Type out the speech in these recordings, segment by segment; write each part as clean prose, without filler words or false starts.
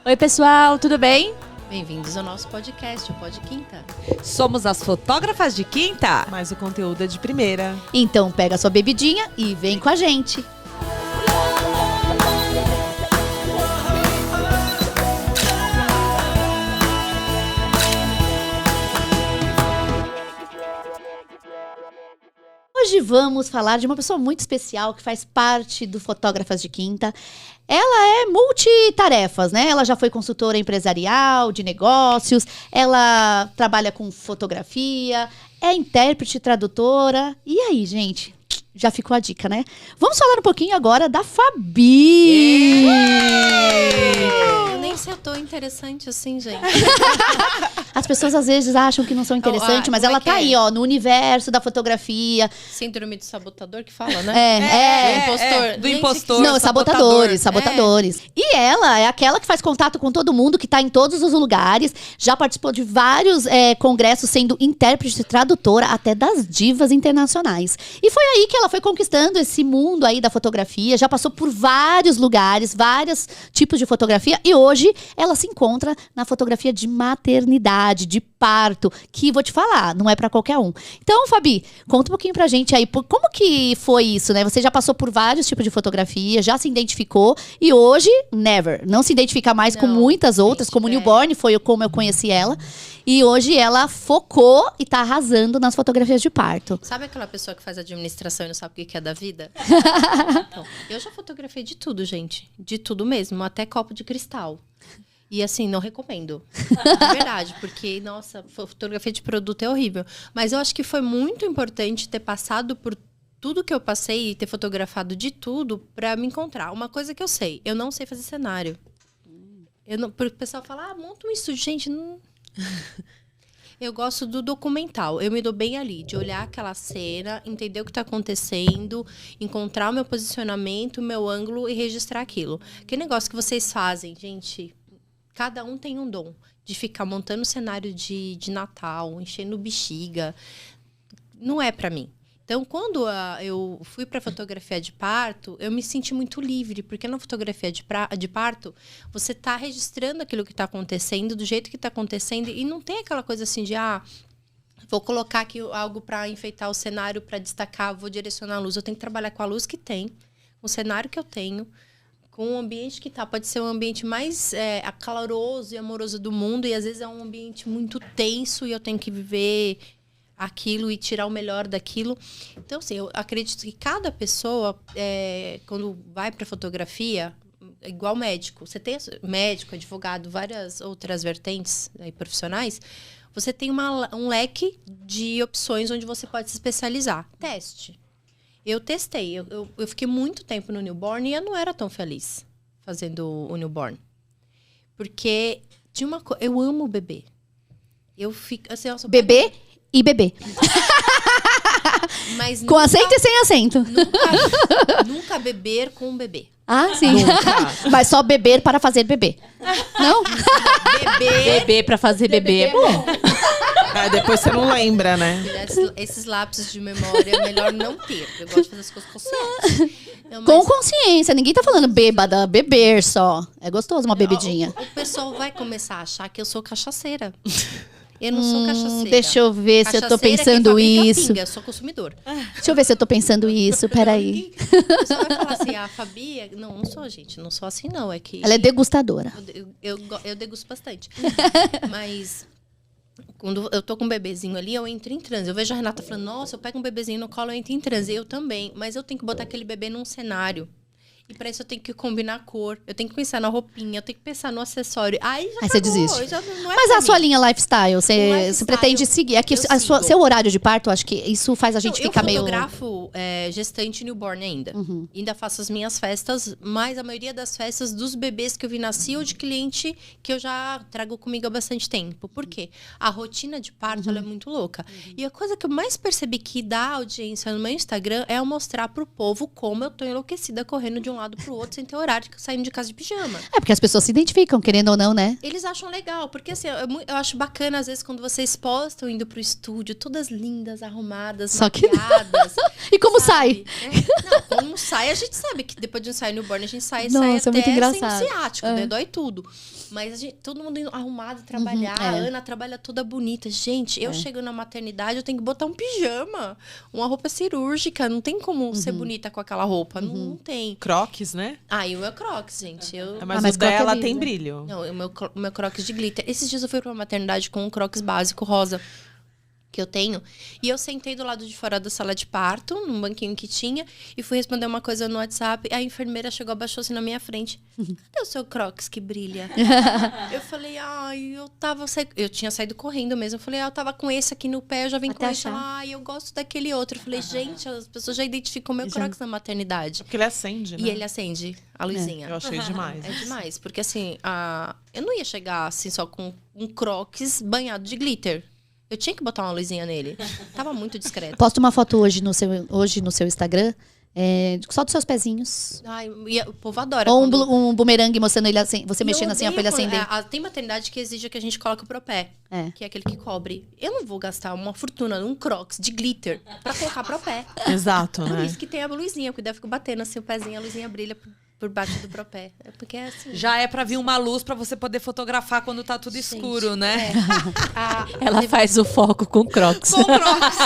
Oi, pessoal, tudo bem? Bem-vindos ao nosso podcast, o Pod Quinta. Somos as fotógrafas de quinta. Mas o conteúdo é de primeira. Então pega sua bebidinha e vem com a gente. Hoje vamos falar de uma pessoa muito especial que faz parte do Fotógrafas de Quinta. Ela é multitarefas, né? Ela já foi consultora empresarial, de negócios, ela trabalha com fotografia, é intérprete, tradutora. E aí, gente? Já ficou a dica, né? Vamos falar um pouquinho agora da Fabi! Eu nem sei se eu tô interessante assim, gente. As pessoas às vezes acham que não são interessantes, mas ela tá aí, ó, no universo da fotografia. Síndrome do sabotador que fala, né? Do impostor. Não, sabotadores. E ela é aquela que faz contato com todo mundo, que tá em todos os lugares, já participou de vários congressos sendo intérprete e tradutora, até das divas internacionais. E foi aí que ela foi conquistando esse mundo aí da fotografia, já passou por vários lugares, vários tipos de fotografia, e hoje ela se encontra na fotografia de maternidade, de parto, que vou te falar, não é pra qualquer um. Então, Fabi, conta um pouquinho pra gente aí, como que foi isso, né? Você já passou por vários tipos de fotografia, já se identificou, e hoje, não se identifica mais com muitas outras, como Newborn, foi como eu conheci ela, e hoje ela focou e tá arrasando nas fotografias de parto. Sabe aquela pessoa que faz administração e não sabe o que é da vida? Então, eu já fotografei de tudo, gente. De tudo mesmo, até copo de cristal. E assim, não recomendo. De verdade, porque, nossa, fotografia de produto é horrível. Mas eu acho que foi muito importante ter passado por tudo que eu passei e ter fotografado de tudo pra me encontrar. Uma coisa que eu sei, eu não sei fazer cenário. Porque o pessoal fala, monta um estúdio. Gente, não... Eu gosto do documental. Eu me dou bem ali, de olhar aquela cena, entender o que está acontecendo, encontrar o meu posicionamento, o meu ângulo e registrar aquilo. Que negócio que vocês fazem, gente... Cada um tem um dom de ficar montando cenário de Natal, enchendo bexiga. Não é pra mim. Então, quando eu fui pra fotografia de parto, eu me senti muito livre. Porque na fotografia de parto, você tá registrando aquilo que tá acontecendo, do jeito que tá acontecendo. E não tem aquela coisa assim de, vou colocar aqui algo pra enfeitar o cenário, pra destacar, vou direcionar a luz. Eu tenho que trabalhar com a luz que tem, com o cenário que eu tenho, com o ambiente que tá. Pode ser um ambiente mais acaloroso e amoroso do mundo, e às vezes é um ambiente muito tenso e eu tenho que viver aquilo e tirar o melhor daquilo. Então, assim, eu acredito que cada pessoa, quando vai para fotografia, é igual médico. Você tem médico, advogado, várias outras vertentes profissionais, você tem um leque de opções onde você pode se especializar. Teste. Eu testei, eu fiquei muito tempo no Newborn e eu não era tão feliz fazendo o Newborn. Porque eu amo bebê. Eu fico assim, bebê e bebê. Mas com acento e sem acento. Nunca beber com um bebê. Ah, sim. Mas só beber para fazer bebê. Não? Beber para fazer bebê é bom. Depois você não lembra, né? Esses lapsos de memória é melhor não ter. Eu gosto de fazer as coisas conscientes. Com consciência. Ninguém tá falando bêbada, beber só. É gostoso uma bebidinha. O pessoal vai começar a achar que eu sou cachaceira. Eu não sou cachaceira. Deixa eu ver se eu tô pensando isso. Pinga, eu sou consumidor. Deixa eu ver se eu tô pensando isso. Peraí. O pessoal vai falar assim, a Fabi... Não sou, gente. Não sou assim, não. É que ela é degustadora. Eu degusto bastante. Mas... Quando eu tô com um bebezinho ali, eu entro em transe. Eu vejo a Renata falando, nossa, eu pego um bebezinho no colo, eu entro em transe. Eu também. Mas eu tenho que botar aquele bebê num cenário. E pra isso eu tenho que combinar a cor. Eu tenho que pensar na roupinha. Eu tenho que pensar no acessório. Aí você desiste. Não é mas a sua linha lifestyle, você pretende seguir? É que seu horário de parto, acho que isso faz a gente ficar meio... Eu fotografo gestante newborn ainda. Ainda faço as minhas festas, mas a maioria das festas dos bebês que eu vi nascer ou de cliente que eu já trago comigo há bastante tempo. Por quê? A rotina de parto ela é muito louca. E a coisa que eu mais percebi que dá audiência no meu Instagram é eu mostrar pro povo como eu tô enlouquecida correndo de um um lado pro outro sem ter horário, saindo de casa de pijama. É porque as pessoas se identificam, querendo ou não, né? Eles acham legal, porque assim, eu acho bacana, às vezes, quando vocês postam indo pro estúdio, todas lindas, arrumadas, Só que maquiadas. E como sabe? sai? Não, como sai, a gente sabe que depois de um ensaio newborn, a gente sai Nossa, até muito sem engraçado. o ciático, né? Dói tudo. Mas todo mundo indo arrumado trabalhar. A Ana trabalha toda bonita. Gente, eu chego na maternidade, eu tenho que botar um pijama, uma roupa cirúrgica. Não tem como ser bonita com aquela roupa. Não tem. Crocs, né? Ah, e o meu crocs, gente. Mas mas o Crocs é dela lindo, tem né? brilho. Não, o meu crocs de glitter. Esses dias eu fui pra uma maternidade com um crocs básico rosa que eu tenho. E eu sentei do lado de fora da sala de parto, num banquinho que tinha, e fui responder uma coisa no WhatsApp. A enfermeira chegou, abaixou assim na minha frente. Cadê o seu crocs que brilha? Eu falei, eu tinha saído correndo mesmo. Eu falei, eu tava com esse aqui no pé, eu já vim Até com esse. achar. Eu gosto daquele outro. Eu falei, gente, as pessoas já identificam o meu crocs na maternidade. Porque ele acende, né? E ele acende a luzinha. Eu achei demais. É demais, porque assim, eu não ia chegar assim só com um crocs banhado de glitter. Eu tinha que botar uma luzinha nele. Tava muito discreto. Posta uma foto hoje no seu Instagram, só dos seus pezinhos. Ai, e o povo adora. Ou quando- um bumerangue mostrando ele assim, você E eu mexendo assim ó, pra ele odeio quando- acender. tem maternidade que exige que a gente coloque o propé. É. Que é aquele que cobre. Eu não vou gastar uma fortuna num crocs de glitter pra colocar propé. Exato, Por né? isso que tem a luzinha, porque daí eu fico batendo assim o pezinho, a luzinha brilha por baixo do propé. É porque é assim. Já é pra vir uma luz pra você poder fotografar quando tá tudo Gente, escuro, né? Ela faz o foco com Crocs. Com crocs.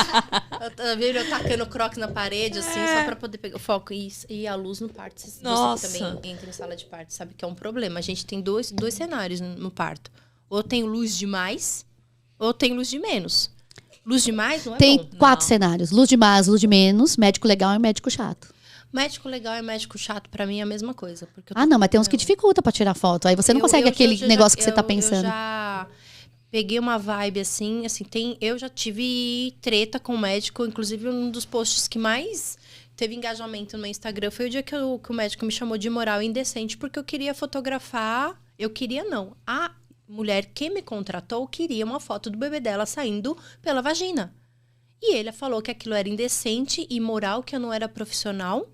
Eu vi eu tacando crocs na parede, assim, só pra poder pegar o foco. E a luz no parto. Você Nossa. também entra em sala de parto, sabe que é um problema. A gente tem dois cenários no parto. Ou tem luz demais, ou tem luz de menos. Luz demais não é Tem bom. 4 cenários: luz de mais, luz de menos, médico legal e médico chato. Médico legal e médico chato, pra mim, é a mesma coisa. Porque eu tô Ah, não, mas tem uns que dificulta pra tirar foto. Aí você não consegue aquele negócio que você tá pensando. Eu já peguei uma vibe assim, eu já tive treta com o médico, inclusive um dos posts que mais teve engajamento no meu Instagram foi o dia que o médico me chamou de moral indecente, porque eu queria fotografar, a mulher que me contratou queria uma foto do bebê dela saindo pela vagina. E ele falou que aquilo era indecente e imoral, que eu não era profissional,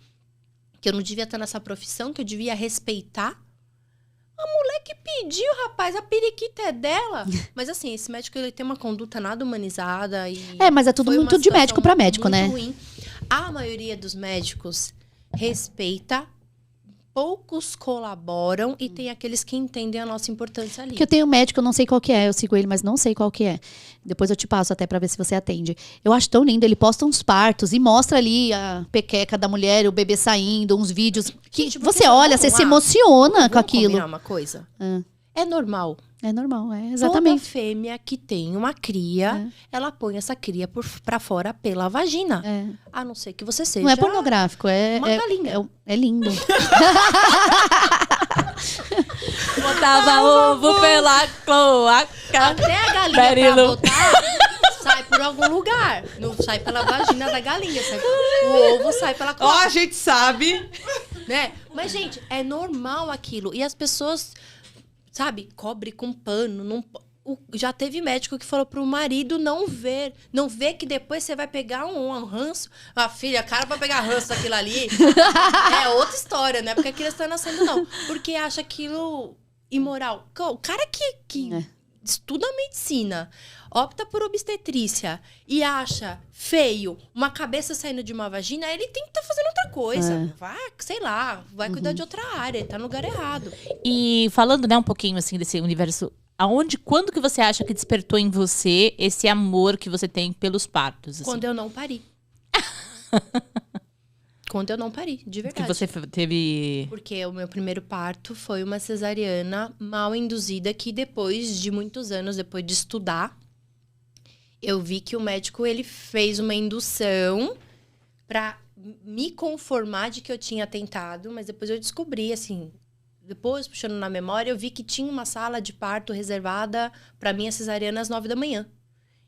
que eu não devia estar nessa profissão, que eu devia respeitar. A mulher que pediu, rapaz, a periquita é dela. Mas assim, esse médico ele tem uma conduta nada humanizada. Mas é tudo foi muito uma de médico situação pra médico, muito né? ruim. A maioria dos médicos respeita, poucos colaboram e tem aqueles que entendem a nossa importância ali. Porque eu tenho um médico, eu não sei qual que é, eu sigo ele, mas não sei qual que é. Depois eu te passo até pra ver se você atende. Eu acho tão lindo, ele posta uns partos e mostra ali a pequeca da mulher, o bebê saindo, uns vídeos que Gente, porque você olha, você vamos se lá. emociona com Vamos aquilo. combinar uma coisa? Ah. É normal. É normal, Toda exatamente. fêmea que tem uma cria, ela põe essa cria pra fora pela vagina. É. A não ser que você seja... Não é pornográfico, é uma galinha. é lindo. Botava ovo pela cloaca. Até a galinha Berilu. pra botar, sai por algum lugar. Não sai pela vagina da galinha. O ovo sai pela Ó, cloaca. a gente sabe. Né? Mas, gente, é normal aquilo. E as pessoas, sabe, cobre com pano. Já teve médico que falou pro marido não ver que depois você vai pegar um ranço. Ah, filha, cara vai pegar ranço daquilo ali. É outra história, né? Porque a criança tá nascendo, não. Porque acha aquilo imoral. O cara que estuda medicina, opta por obstetrícia e acha feio uma cabeça saindo de uma vagina, ele tem que estar fazendo outra coisa. Vai, sei lá, vai cuidar de outra área, tá no lugar errado. E falando, né, um pouquinho assim desse universo, quando que você acha que despertou em você esse amor que você tem pelos partos? Assim? Quando eu não pari. Quando eu não pari, de Que verdade. você teve... Porque o meu primeiro parto foi uma cesariana mal induzida que depois de muitos anos, depois de estudar, eu vi que o médico ele fez uma indução pra me conformar de que eu tinha tentado, mas depois eu descobri, assim, depois puxando na memória, eu vi que tinha uma sala de parto reservada pra minha cesariana às 9 da manhã.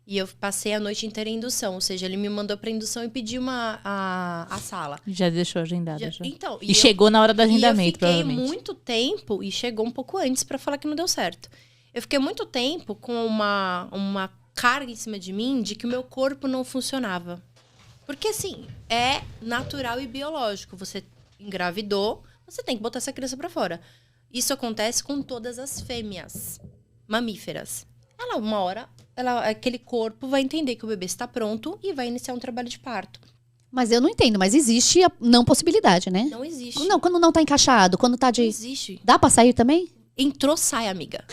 E eu passei a noite inteira em indução, ou seja, ele me mandou pra indução e pediu a sala. Já deixou agendada. Já. Então, E chegou na hora do e eu agendamento, fiquei provavelmente. muito tempo, e chegou um pouco antes pra falar que não deu certo. Eu fiquei muito tempo com uma carga em cima de mim de que o meu corpo não funcionava. Porque, assim, é natural e biológico. Você engravidou, você tem que botar essa criança pra fora. Isso acontece com todas as fêmeas mamíferas. Ela, uma hora, aquele corpo vai entender que o bebê está pronto e vai iniciar um trabalho de parto. Mas eu não entendo, mas existe a não possibilidade, né? Não existe. Não, quando não tá encaixado, quando tá Não de... existe. Dá pra sair também? Entrou, sai, amiga.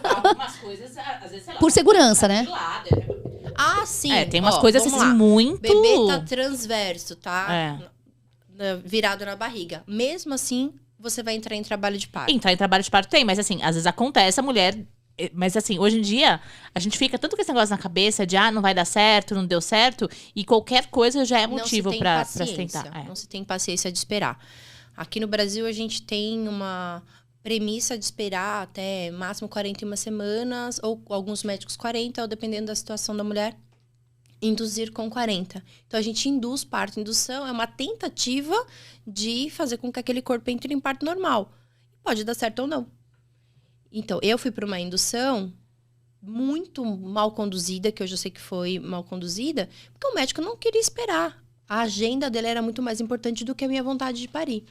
Algumas coisas, às vezes, sei lá, Por segurança, né? de lado. Ah, sim. Tem umas Ó, coisas vamos assim lá. muito... O bebê tá transverso, tá? É. Virado na barriga. Mesmo assim, você vai entrar em trabalho de parto. Entrar em trabalho de parto tem, mas assim, às vezes acontece a mulher... Mas assim, hoje em dia, a gente fica tanto com esse negócio na cabeça de não vai dar certo, não deu certo, e qualquer coisa já é motivo pra se tentar. Não se tem paciência de esperar. Aqui no Brasil, a gente tem uma premissa de esperar até máximo 41 semanas, ou alguns médicos 40, ou dependendo da situação da mulher, induzir com 40. Então, a gente induz parto. Indução é uma tentativa de fazer com que aquele corpo entre em parto normal. Pode dar certo ou não. Então, eu fui para uma indução muito mal conduzida, que eu já sei que foi mal conduzida, porque o médico não queria esperar. A agenda dele era muito mais importante do que a minha vontade de parir.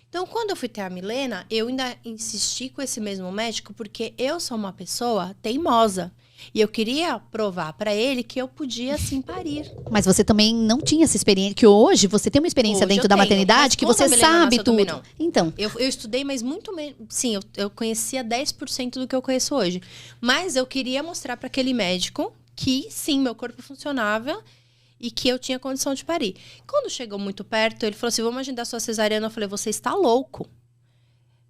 Então, quando eu fui ter a Milena, eu ainda insisti com esse mesmo médico, porque eu sou uma pessoa teimosa. E eu queria provar para ele que eu podia, sim, parir. Mas você também não tinha essa experiência, que hoje você tem uma experiência Hoje dentro eu da tenho, maternidade mas que quando você a Milena sabe nasceu, eu também tudo. não. Então, Eu estudei, mas muito menos. Sim, eu conhecia 10% do que eu conheço hoje. Mas eu queria mostrar para aquele médico que, sim, meu corpo funcionava e que eu tinha condição de parir. Quando chegou muito perto, ele falou assim: vamos agendar sua cesariana. Eu falei: você está louco?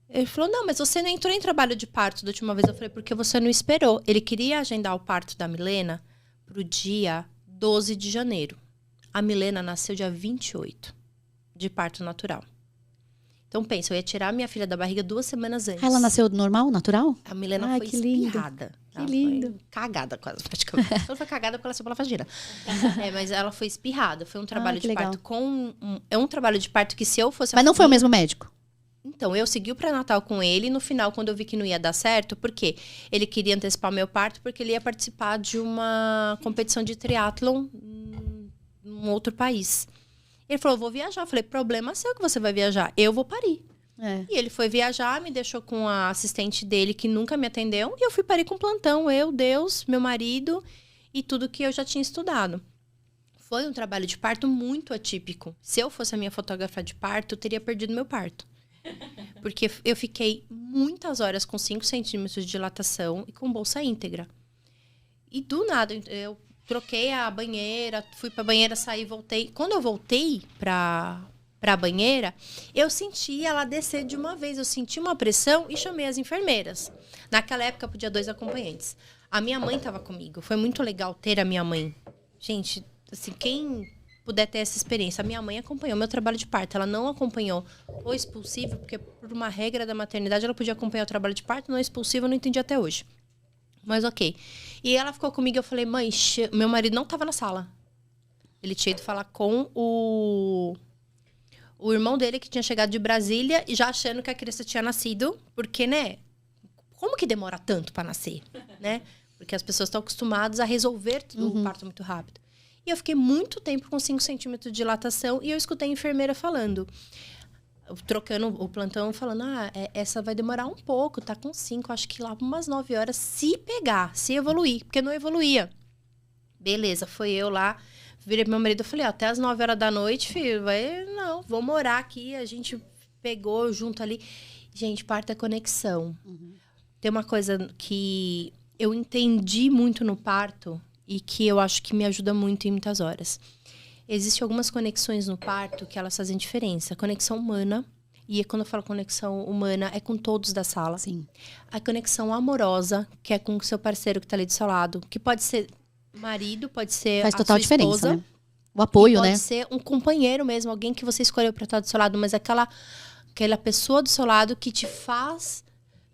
Ele falou: não, mas você não entrou em trabalho de parto da última vez. Eu falei: porque você não esperou. Ele queria agendar o parto da Milena pro dia 12 de janeiro. A Milena nasceu dia 28, de parto natural. Então, pensa, eu ia tirar minha filha da barriga 2 semanas antes. ela nasceu normal, natural? A Milena Ai, foi que lindo. espirrada. Que Ela lindo. foi cagada quase, praticamente. Ela foi cagada porque ela saiu pela vagina. Mas ela foi espirrada. Foi um trabalho que de legal. parto é um trabalho de parto que se eu fosse... Mas não foi o mesmo médico? Então, eu segui o pré-natal com ele. No final, quando eu vi que não ia dar certo, porque ele queria antecipar meu parto, porque ele ia participar de uma competição de triatlon num outro país. Ele falou: vou viajar. Eu falei: problema seu que você vai viajar. Eu vou parir. É. E ele foi viajar, me deixou com a assistente dele, que nunca me atendeu. E eu fui parir com plantão. Eu, Deus, meu marido e tudo que eu já tinha estudado. Foi um trabalho de parto muito atípico. Se eu fosse a minha fotógrafa de parto, eu teria perdido meu parto. Porque eu fiquei muitas horas com 5 centímetros de dilatação e com bolsa íntegra. E do nada, eu troquei a banheira, fui pra banheira, saí, voltei. Quando eu voltei pra banheira, eu senti ela descer de uma vez. Eu senti uma pressão e chamei as enfermeiras. Naquela época, podia 2 acompanhantes. A minha mãe estava comigo. Foi muito legal ter a minha mãe. Gente, assim, quem puder ter essa experiência. A minha mãe acompanhou meu trabalho de parto. Ela não acompanhou o expulsivo, porque por uma regra da maternidade, ela podia acompanhar o trabalho de parto. No expulsivo, eu não entendi até hoje. Mas ok. E ela ficou comigo, eu falei: mãe, meu marido não estava na sala. Ele tinha ido falar com o irmão dele, que tinha chegado de Brasília, e já achando que a criança tinha nascido. Porque, né? Como que demora tanto para nascer, né? Porque as pessoas estão acostumadas a resolver o parto muito rápido. E eu fiquei muito tempo com 5 centímetros de dilatação e eu escutei a enfermeira falando, trocando o plantão, falando: essa vai demorar um pouco, tá com 5, acho que lá umas 9 horas, se pegar, se evoluir, porque não evoluía. Beleza, foi eu lá, virei pro meu marido e falei: até as 9 horas da noite, filho, não, vou morar aqui. A gente pegou junto ali. Gente, parto é conexão. Tem uma coisa que eu entendi muito no parto e que eu acho que me ajuda muito em muitas horas. Existem algumas conexões no parto que elas fazem diferença. Conexão humana, e quando eu falo conexão humana, é com todos da sala. Sim. A conexão amorosa, que é com o seu parceiro que tá ali do seu lado, que pode ser marido, pode ser Faz a total sua diferença, esposa, né? O apoio, pode né? ser um companheiro mesmo, alguém que você escolheu para estar do seu lado, mas aquela pessoa do seu lado que te faz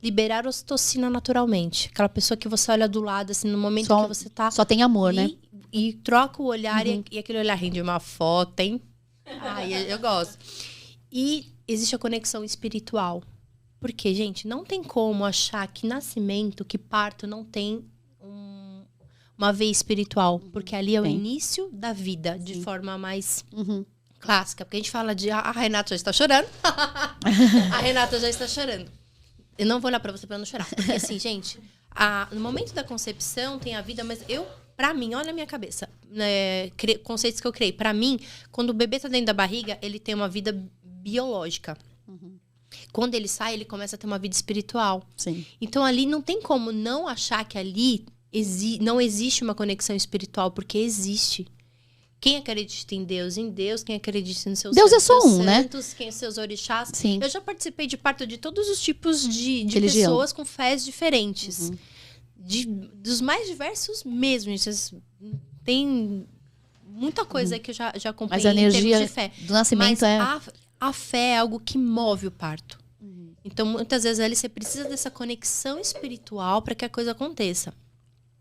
liberar ocitocina naturalmente. Aquela pessoa que você olha do lado, assim, no momento que você tá... Só tem amor, né? E troca o olhar e aquele olhar rende uma foto, hein? Ai, eu gosto. E existe a conexão espiritual. Porque, gente, não tem como achar que nascimento, que parto, não tem uma veia espiritual. Porque ali é o Tem. início da vida, de forma mais clássica, porque a gente fala de a Renata já está chorando. A Renata já está chorando. Eu não vou olhar pra você pra não chorar. Porque assim, gente, no momento da concepção tem a vida, mas pra mim, olha a minha cabeça, conceitos que eu criei. Pra mim, quando o bebê tá dentro da barriga, ele tem uma vida biológica. Quando ele sai, ele começa a ter uma vida espiritual. Sim. Então ali não tem como não achar que ali não existe uma conexão espiritual, porque existe. Quem acredita em Deus, quem acredita nos seus Deus santos, é só um, né? quem é seus orixás. Sim. Eu já participei de parto de todos os tipos de Religião. pessoas com fés diferentes. Dos mais diversos mesmo. Tem muita coisa que eu já acompanhei Mas a em termos energia de fé. do nascimento Mas a fé é algo que move o parto. Então, muitas vezes, ali você precisa dessa conexão espiritual para que a coisa aconteça.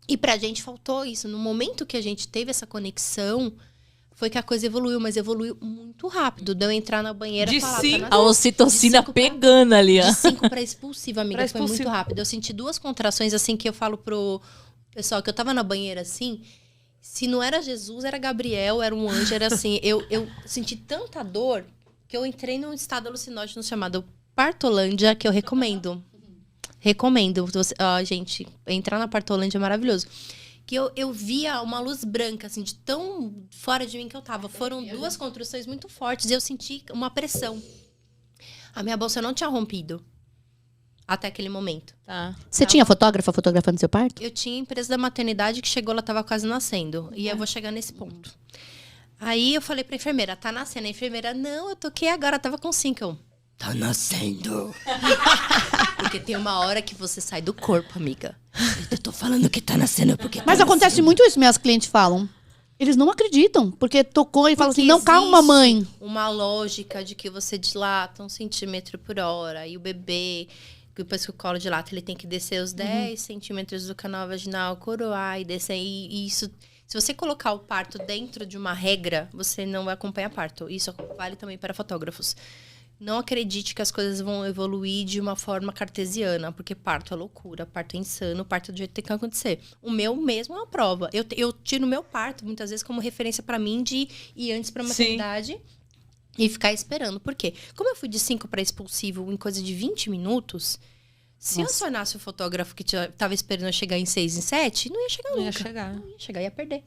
E pra gente faltou isso. No momento que a gente teve essa conexão, foi que a coisa evoluiu, mas evoluiu muito rápido. De eu entrar na banheira e falar... A ocitocina pegando ali, ó. De 5 pra expulsiva, amiga. Pra Foi muito expulsiva. rápido. Eu senti 2 contrações, assim, que eu falo pro pessoal que eu tava na banheira, assim... Se não era Jesus, era Gabriel, era um anjo, era assim... Eu senti tanta dor que eu entrei num estado alucinógeno chamado Partolândia, que eu recomendo. Recomendo. Gente, entrar na Partolândia é maravilhoso. Que eu via uma luz branca, assim, de tão fora de mim que eu tava. Foram 2 construções muito fortes e eu senti uma pressão. A minha bolsa não tinha rompido. Até aquele momento. Tá. Você tinha fotógrafa fotografando seu parto? Eu tinha a empresa da maternidade que chegou, ela tava quase nascendo. E eu vou chegar nesse ponto. Aí eu falei pra enfermeira, tá nascendo? A enfermeira, não, eu toquei agora, tava com 5. Tá nascendo. Porque tem uma hora que você sai do corpo, amiga. Eu tô falando que tá nascendo porque Mas tá acontece nascendo. muito isso, minhas clientes falam. Eles não acreditam, porque tocou e fala Porque assim, não, calma, existe mãe. uma lógica de que você dilata 1 centímetro por hora. E o bebê, depois que o colo dilata, ele tem que descer os 10 centímetros do canal vaginal, coroar e descer. E isso... Se você colocar o parto dentro de uma regra, você não vai acompanhar parto. Isso vale também para fotógrafos. Não acredite que as coisas vão evoluir de uma forma cartesiana, porque parto é loucura, parto é insano, parto é do jeito que tem que acontecer. O meu mesmo é uma prova. Eu tiro o meu parto, muitas vezes, como referência para mim de ir antes para a maternidade e ficar esperando. Por quê? Como eu fui de 5 para expulsivo em coisa de 20 minutos, se eu acionasse o fotógrafo que tava esperando eu chegar em 6, em 7, não ia chegar nunca. Não ia chegar. Não ia chegar, ia perder.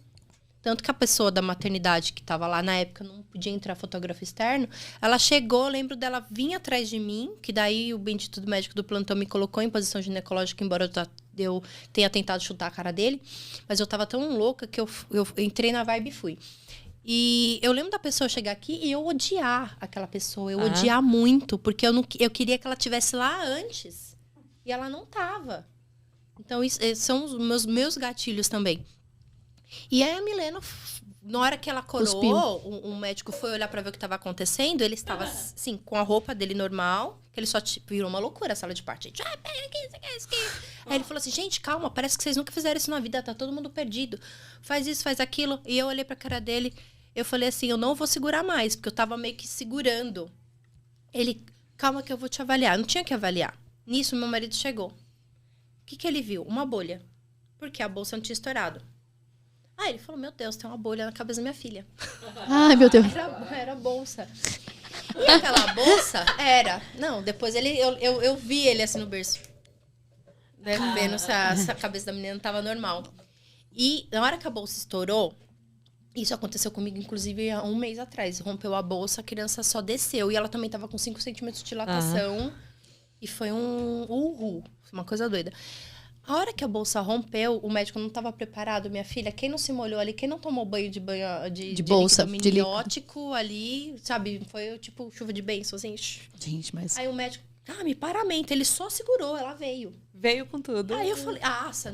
Tanto que a pessoa da maternidade que tava lá na época, não podia entrar fotógrafo externo, ela chegou, lembro dela vir atrás de mim, que daí o bendito do médico do plantão me colocou em posição ginecológica, embora eu tenha tentado chutar a cara dele, mas eu tava tão louca que eu entrei na vibe e fui. E eu lembro da pessoa chegar aqui e eu odiar aquela pessoa, eu odiar muito, porque eu queria que ela estivesse lá antes. E ela não tava. Então, isso são os meus gatilhos também. E aí a Milena, na hora que ela coroou, um médico foi olhar pra ver o que estava acontecendo, ele estava, assim, com a roupa dele normal, que ele só virou uma loucura a sala de parto. Gente, pega aqui, isso aqui. Aí ele falou assim, gente, calma, parece que vocês nunca fizeram isso na vida, tá todo mundo perdido. Faz isso, faz aquilo. E eu olhei pra cara dele, eu falei assim, eu não vou segurar mais, porque eu tava meio que segurando. Ele, calma que eu vou te avaliar. Não tinha que avaliar. Nisso, meu marido chegou. O que ele viu? Uma bolha. Porque a bolsa não tinha estourado. Ah, ele falou, meu Deus, tem uma bolha na cabeça da minha filha. Ai, meu Deus. Era bolsa. E aquela bolsa era... Não, depois eu vi ele assim no berço. Né, vendo se a cabeça da menina estava normal. E na hora que a bolsa estourou, isso aconteceu comigo, inclusive, há 1 mês atrás. Rompeu a bolsa, a criança só desceu. E ela também estava com 5 centímetros de dilatação. E foi uma coisa doida. A hora que a bolsa rompeu, o médico não estava preparado, minha filha. Quem não se molhou ali, quem não tomou banho de bolsa, líquido de miniótico ali, sabe? Foi tipo chuva de bênção, assim. Gente, mas... Aí o médico, me paramento. Ele só segurou, ela veio. Veio com tudo. Aí eu falei,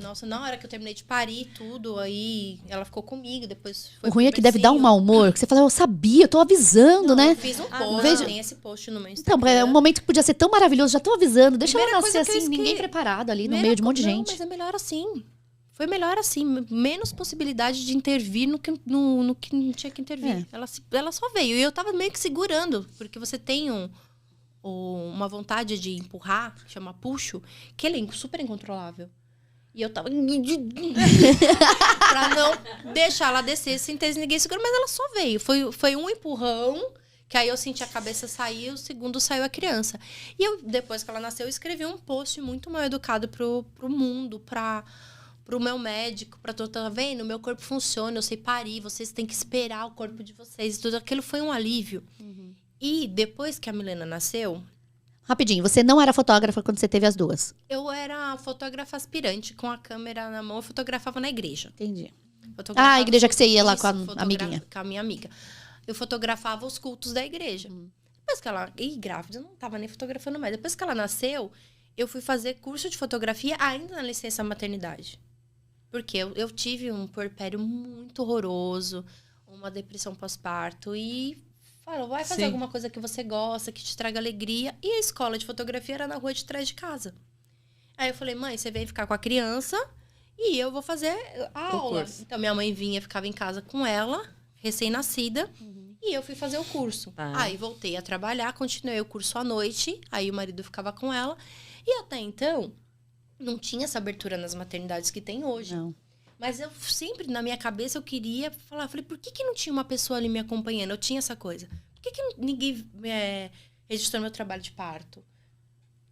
nossa, na hora que eu terminei de parir tudo, aí ela ficou comigo, depois foi O ruim é pro que deve dar um bercinho. mau humor. Que você fala, eu sabia, eu tô avisando, Não, né? Eu fiz um post, veja- tem esse post no meu Então, Instagram. é um momento que podia ser tão maravilhoso, já tô avisando. Deixa ela Primeira nascer coisa que eu assim, ninguém esque- preparado ali, no Primeira meio de um monte de co- gente. Não, mas é melhor assim. Foi melhor assim. Menos possibilidade de intervir no que não tinha que intervir. Ela só veio. E eu tava meio que segurando. Porque você tem uma vontade de empurrar, que chama puxo, que ele é super incontrolável. E eu tava... pra não deixar ela descer sem ter ninguém seguro. Mas ela só veio. Foi um empurrão, que aí eu senti a cabeça sair, o segundo saiu a criança. E eu, depois que ela nasceu, eu escrevi um post muito mal educado pro mundo, pro meu médico, pra todo, tá vendo? Meu corpo funciona, eu sei parir, vocês têm que esperar o corpo de vocês. Tudo aquilo foi um alívio. E depois que a Milena nasceu... Rapidinho, você não era fotógrafa quando você teve as duas? Eu era fotógrafa aspirante, com a câmera na mão, eu fotografava na igreja. Entendi. Fotografava A igreja que você ia lá isso, com a amiguinha. Com a minha amiga. Eu fotografava os cultos da igreja. Depois que ela... E grávida, eu não tava nem fotografando mais. Depois que ela nasceu, eu fui fazer curso de fotografia ainda na licença maternidade. Porque eu tive um puerpério muito horroroso, uma depressão pós-parto e... Falou, vai fazer alguma coisa que você gosta, que te traga alegria. E a escola de fotografia era na rua de trás de casa. Aí eu falei, mãe, você vem ficar com a criança e eu vou fazer a aula. Então, minha mãe vinha, ficava em casa com ela, recém-nascida, e eu fui fazer o curso. Aí voltei a trabalhar, continuei o curso à noite, aí o marido ficava com ela. E até então, não tinha essa abertura nas maternidades que tem hoje. Não. Mas eu sempre, na minha cabeça, eu queria falar... Falei, por que não tinha uma pessoa ali me acompanhando? Eu tinha essa coisa. Por que ninguém registrou meu trabalho de parto?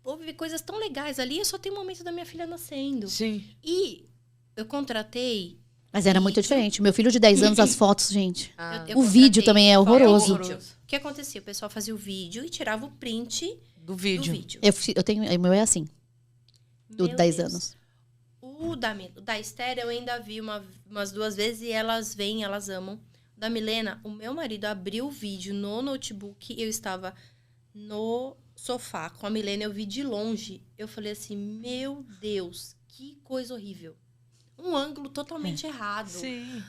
Houve coisas tão legais ali, eu só tenho o momento da minha filha nascendo. Sim. E eu contratei... Mas era muito diferente. Meu filho de 10 anos, as fotos, gente. eu O vídeo contratei também é horroroso. o vídeo. O que acontecia? O pessoal fazia o vídeo e tirava o print Do do vídeo. vídeo. Eu tenho... O meu é assim. Do Meu 10 Deus. anos. O da Esther eu ainda vi umas 2 vezes e elas vêm, elas amam. O da Milena, o meu marido abriu o vídeo no notebook, eu estava no sofá com a Milena, eu vi de longe. Eu falei assim, meu Deus, que coisa horrível. Um ângulo totalmente errado. Sim.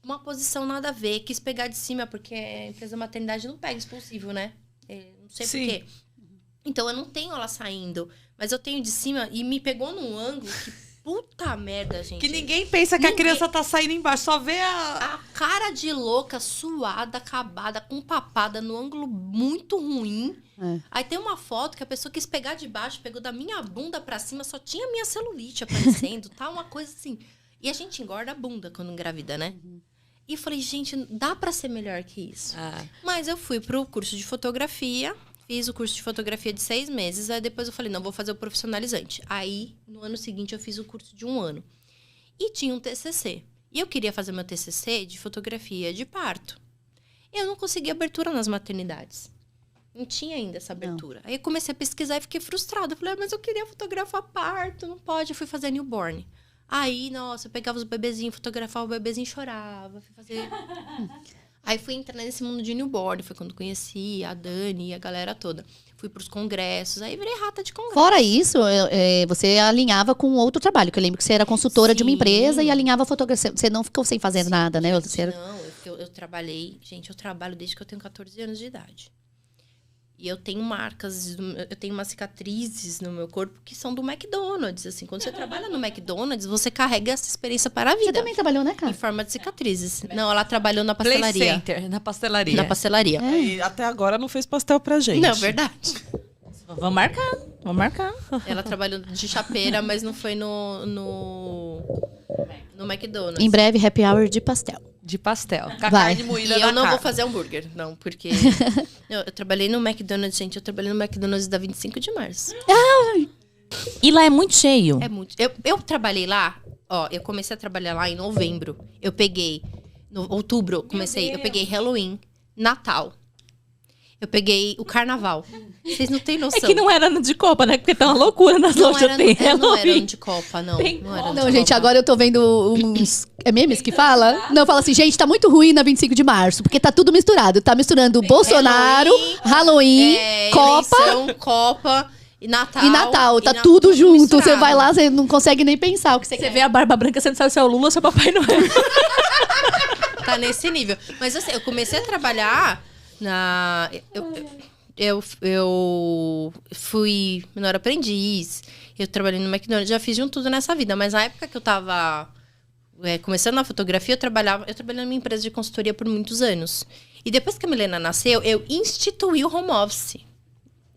Uma posição nada a ver. Quis pegar de cima, porque a empresa maternidade não pega expulsivo, né? Não sei por quê. Então, eu não tenho ela saindo. Mas eu tenho de cima e me pegou num ângulo que... Puta merda, gente. Que ninguém pensa que a criança tá saindo embaixo, só vê A cara de louca, suada, acabada, com papada, no ângulo muito ruim. Aí tem uma foto que a pessoa quis pegar de baixo, pegou da minha bunda pra cima, só tinha minha celulite aparecendo, tá? Uma coisa assim. E a gente engorda a bunda quando engravida, né? E eu falei, gente, dá pra ser melhor que isso. Mas eu fui pro curso de fotografia, fiz o curso de fotografia de 6 meses, aí depois eu falei, não, vou fazer o profissionalizante. Aí, no ano seguinte, eu fiz o curso de 1 ano. E tinha um TCC. E eu queria fazer meu TCC de fotografia de parto. Eu não conseguia abertura nas maternidades. Não tinha ainda essa abertura. Aí eu comecei a pesquisar e fiquei frustrada. Eu falei, mas eu queria fotografar parto, não pode. Eu fui fazer newborn. Aí, nossa, eu pegava os bebezinhos, fotografava o bebezinho e chorava. Fui fazer... Aí fui entrar nesse mundo de newborn. Foi quando conheci a Dani e a galera toda. Fui pros congressos. Aí virei rata de congresso. Fora isso, você alinhava com outro trabalho. Que eu lembro que você era consultora de uma empresa e alinhava a fotografia. Você não ficou sem fazer nada, né? Você era... Não, eu trabalhei... Gente, eu trabalho desde que eu tenho 14 anos de idade. E eu tenho marcas, eu tenho umas cicatrizes no meu corpo que são do McDonald's, assim. Quando você trabalha no McDonald's, você carrega essa experiência para a vida. Você também trabalhou, né, Em cara? forma de cicatrizes. Não, ela trabalhou na Play pastelaria. Center, na pastelaria. Na pastelaria. E até agora não fez pastel pra gente. Não, verdade. Vamos marcar, vamos marcar. Ela trabalhou de chapeira, mas não foi no McDonald's. Em breve, happy hour de pastel. De pastel. Com a Vai. carne E moída eu da não vou carne. fazer hambúrguer, não, porque... eu trabalhei no McDonald's, gente. Eu trabalhei no McDonald's da 25 de março. E lá é muito cheio. É muito. Eu trabalhei lá, ó, eu comecei a trabalhar lá em novembro. Eu peguei, no outubro, eu peguei Halloween, Natal. Eu peguei o Carnaval. Vocês não têm noção. É que não era ano de Copa, né? Porque tá uma loucura nas Não lojas. era, Tem não era Halloween. ano de Copa, não. Tem Não era ano Não, de gente, Copa. agora eu tô vendo uns... É memes que fala? Não, fala assim, gente, tá muito ruim na 25 de março, porque tá tudo misturado. Tá misturando Bolsonaro, Halloween, Copa eleição, Copa e Natal. e Natal. Tá tudo junto. Você misturado. vai lá, você não consegue nem pensar o que você Você quer. vê a barba branca, você não sabe se é o Lula ou se é o Papai Noel. Tá nesse nível. Mas assim, eu comecei a trabalhar na... Eu fui menor aprendiz, eu trabalhei no McDonald's, já fiz de um tudo nessa vida. Mas na época que eu tava começando na fotografia, eu trabalhei numa empresa de consultoria por muitos anos. E depois que a Milena nasceu, eu instituí o home office.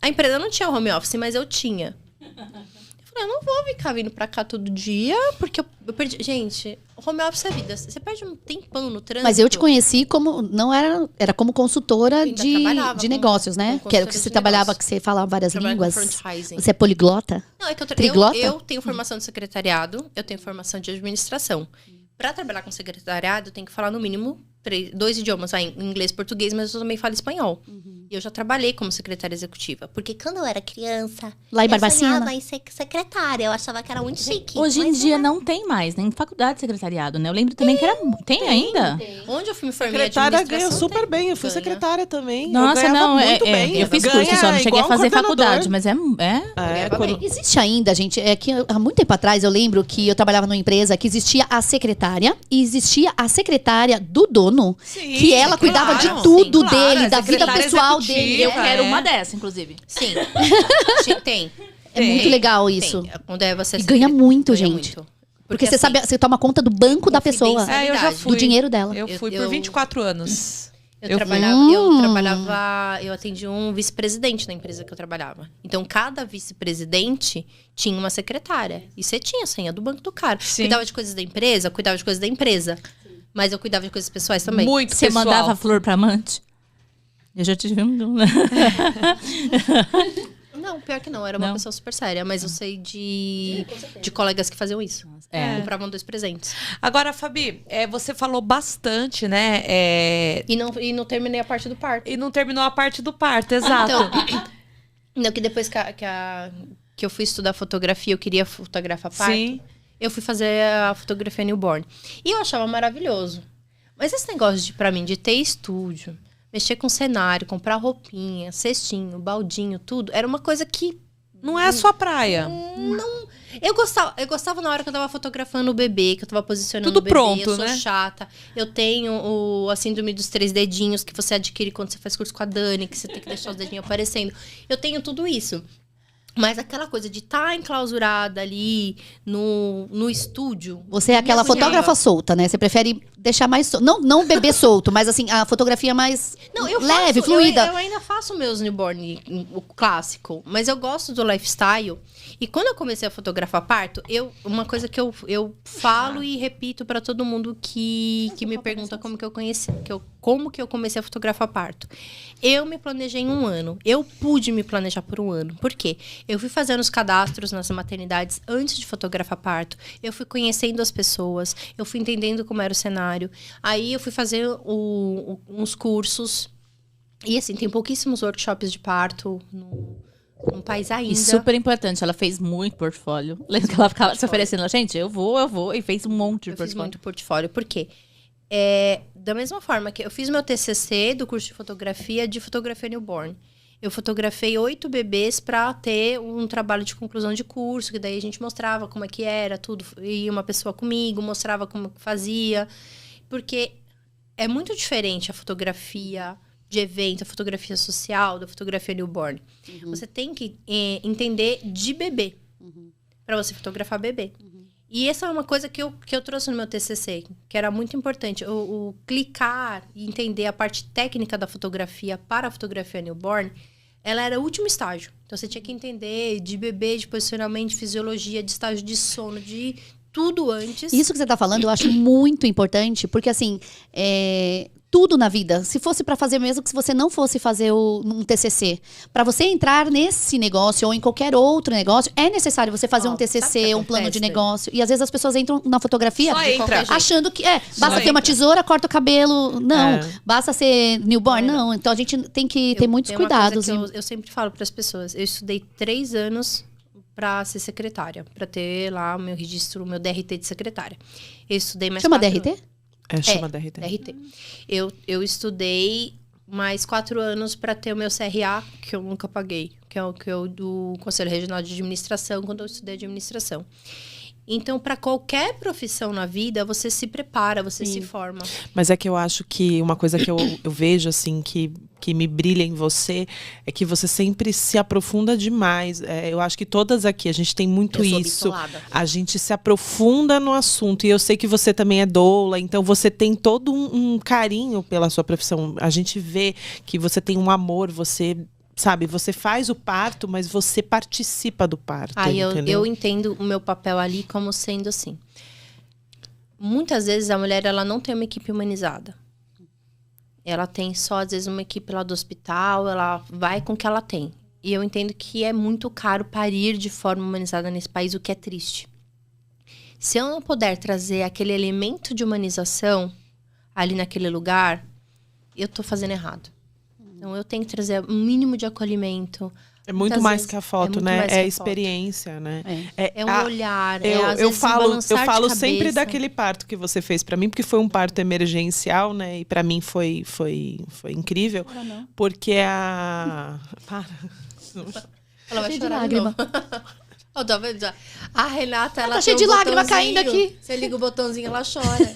A empresa não tinha home office, mas eu tinha. Eu Falei, eu não vou ficar vindo pra cá todo dia, porque eu perdi... Gente, home office é vida. Você perde um tempão no trânsito. Mas eu te conheci como, não era como consultora Ainda trabalhava de com- negócios, né? com Que era o que consultora você de trabalhava, negócios. que você falava várias Trabalho com línguas. franchising. Você é poliglota? Não, é que Triglota? eu tenho formação de secretariado, eu tenho formação de administração. Para trabalhar com secretariado, eu tenho que falar no mínimo 2 idiomas, inglês e português, mas eu também falo espanhol. E eu já trabalhei como secretária executiva. Porque quando eu era criança, Lá em eu Barbacena? sonhava em ser secretária. Eu achava que era muito chique. Hoje em mas dia não tem mais, nem faculdade de secretariado, né? Eu lembro também que era. Tem ainda? Onde eu fui me formar em Secretária ganha administração, super tem. bem. Eu fui Ganha. secretária também. Nossa, eu ganhava não, muito bem. eu fiz Ganha curso, só não cheguei igual a um fazer coordenador. faculdade, mas é. Ganhava bem. Existe ainda, gente, é que há muito tempo atrás eu lembro que eu trabalhava numa empresa que existia a secretária e existia a secretária do dono, Sim, que ela cuidava claro. de tudo Sim, claro, dele, é da vida secretária pessoal executiva. dele. Eu quero É. uma dessa, inclusive. Sim. Tem. É muito legal Tem. isso. Quando é você E ganha muito, ganha gente. muito. Porque você assim, sabe, você toma conta do banco da pessoa, confidencialidade. É, eu já fui. do dinheiro dela. Eu fui Eu- por 24 anos. Eu Eu trabalhava, eu atendi um vice-presidente na empresa que eu trabalhava. Então, cada vice-presidente tinha uma secretária. E você tinha a senha do banco do cara. Sim. Cuidava de coisas da empresa, cuidava de coisas da empresa. Mas eu cuidava de coisas pessoais também. Muito Você pessoal. mandava flor pra amante? Eu já tive um. Não, pior que não. Era uma Não? pessoa super séria. Mas eu sei de colegas que faziam isso. É. Compravam 2 presentes. Agora, Fabi, você falou bastante, né? E não terminei a parte do parto. E não terminou a parte do parto, exato. Não, que depois que eu fui estudar fotografia, eu queria fotografar parto. Sim. Eu fui fazer a fotografia newborn. E eu achava maravilhoso. Mas esse negócio pra mim de ter estúdio, mexer com cenário, comprar roupinha, cestinho, baldinho, tudo, era uma coisa que Não é a sua praia. eu gostava na hora que eu tava fotografando o bebê, que eu tava posicionando Tudo o bebê. pronto, Eu sou né? chata. Eu tenho a síndrome dos 3 dedinhos que você adquire quando você faz curso com a Dani, que você tem que deixar os dedinhos aparecendo. Eu tenho tudo isso. Mas aquela coisa de estar enclausurada ali no estúdio. Você é aquela me fotógrafa agoniava. solta, né? Você prefere deixar mais solto. Não o bebê solto, mas assim, a fotografia mais Não, eu leve, faço, fluida. Eu ainda faço meus newborn, o clássico. Mas eu gosto do lifestyle. E quando eu comecei a fotografar parto, uma coisa que eu falo e repito pra todo mundo que me pergunta como que eu conheci, como que eu comecei a fotografar parto. Eu me planejei em 1 ano. Eu pude me planejar por 1 ano. Por quê? Eu fui fazendo os cadastros nas maternidades antes de fotografar parto. Eu fui conhecendo as pessoas. Eu fui entendendo como era o cenário. Aí eu fui fazer uns cursos. E assim, tem pouquíssimos workshops de parto no país ainda. E super importante, ela fez muito portfólio. Lembra que ela ficava se oferecendo, gente, eu vou, e fez um monte de Eu fiz portfólio. muito portfólio. Por quê? Da mesma forma que eu fiz meu TCC do curso de fotografia newborn. Eu fotografei 8 bebês para ter um trabalho de conclusão de curso, que daí a gente mostrava como é que era, tudo. Ia uma pessoa comigo, mostrava como que fazia. Porque é muito diferente a fotografia de evento, a fotografia social, da fotografia newborn. Você tem que entender de bebê para você fotografar bebê. E essa é uma coisa que eu trouxe no meu TCC, que era muito importante. O clicar e entender a parte técnica da fotografia para a fotografia newborn, ela era o último estágio. Então, você tinha que entender de bebê, de posicionamento, de fisiologia, de estágio de sono, de tudo antes. Isso que você tá falando, eu acho muito importante, porque assim, tudo na vida, se fosse pra fazer, mesmo que se você não fosse fazer um TCC, pra você entrar nesse negócio ou em qualquer outro negócio, é necessário você fazer um sabe o TCC, que um plano de acontece? negócio. E às vezes as pessoas entram na fotografia Só entra. achando que basta ter uma entra. tesoura, corta o cabelo. Não, É. basta ser newborn. Não, então a gente tem que ter muitos Tem uma coisa cuidados. que eu sempre falo para as pessoas. Eu estudei 3 anos para ser secretária, para ter lá o meu registro, o meu DRT de secretária. Eu estudei mais Chama 4 DRT? Chama DRT. DRT. Eu estudei mais 4 anos para ter o meu CRA, que eu nunca paguei, que é o do Conselho Regional de Administração, quando eu estudei administração. Então, para qualquer profissão na vida, você se prepara, você se forma. Mas é que eu acho que uma coisa que eu vejo, assim, que me brilha em você, é que você sempre se aprofunda demais. Eu acho que todas aqui, a gente tem muito Eu sou isso. bitolada. A gente se aprofunda no assunto. E eu sei que você também é doula, então você tem todo um carinho pela sua profissão. A gente vê que você tem um amor, você sabe? Você faz o parto, mas você participa do parto. Eu entendo o meu papel ali como sendo assim. Muitas vezes a mulher, ela não tem uma equipe humanizada. Ela tem só, às vezes, uma equipe lá do hospital, ela vai com o que ela tem. E eu entendo que é muito caro parir de forma humanizada nesse país, o que é triste. Se eu não puder trazer aquele elemento de humanização ali naquele lugar, eu tô fazendo errado. Então, eu tenho que trazer um mínimo de acolhimento. É muito mais que a foto, né? É a experiência, né? É um olhar, eu falo sempre daquele parto que você fez pra mim, porque foi um parto emergencial, né? E pra mim foi incrível. Porque Para. Ela vai chorar de lágrima. Tá vendo? A Renata, ela tá cheia de lágrima caindo aqui. Você liga o botãozinho, ela chora.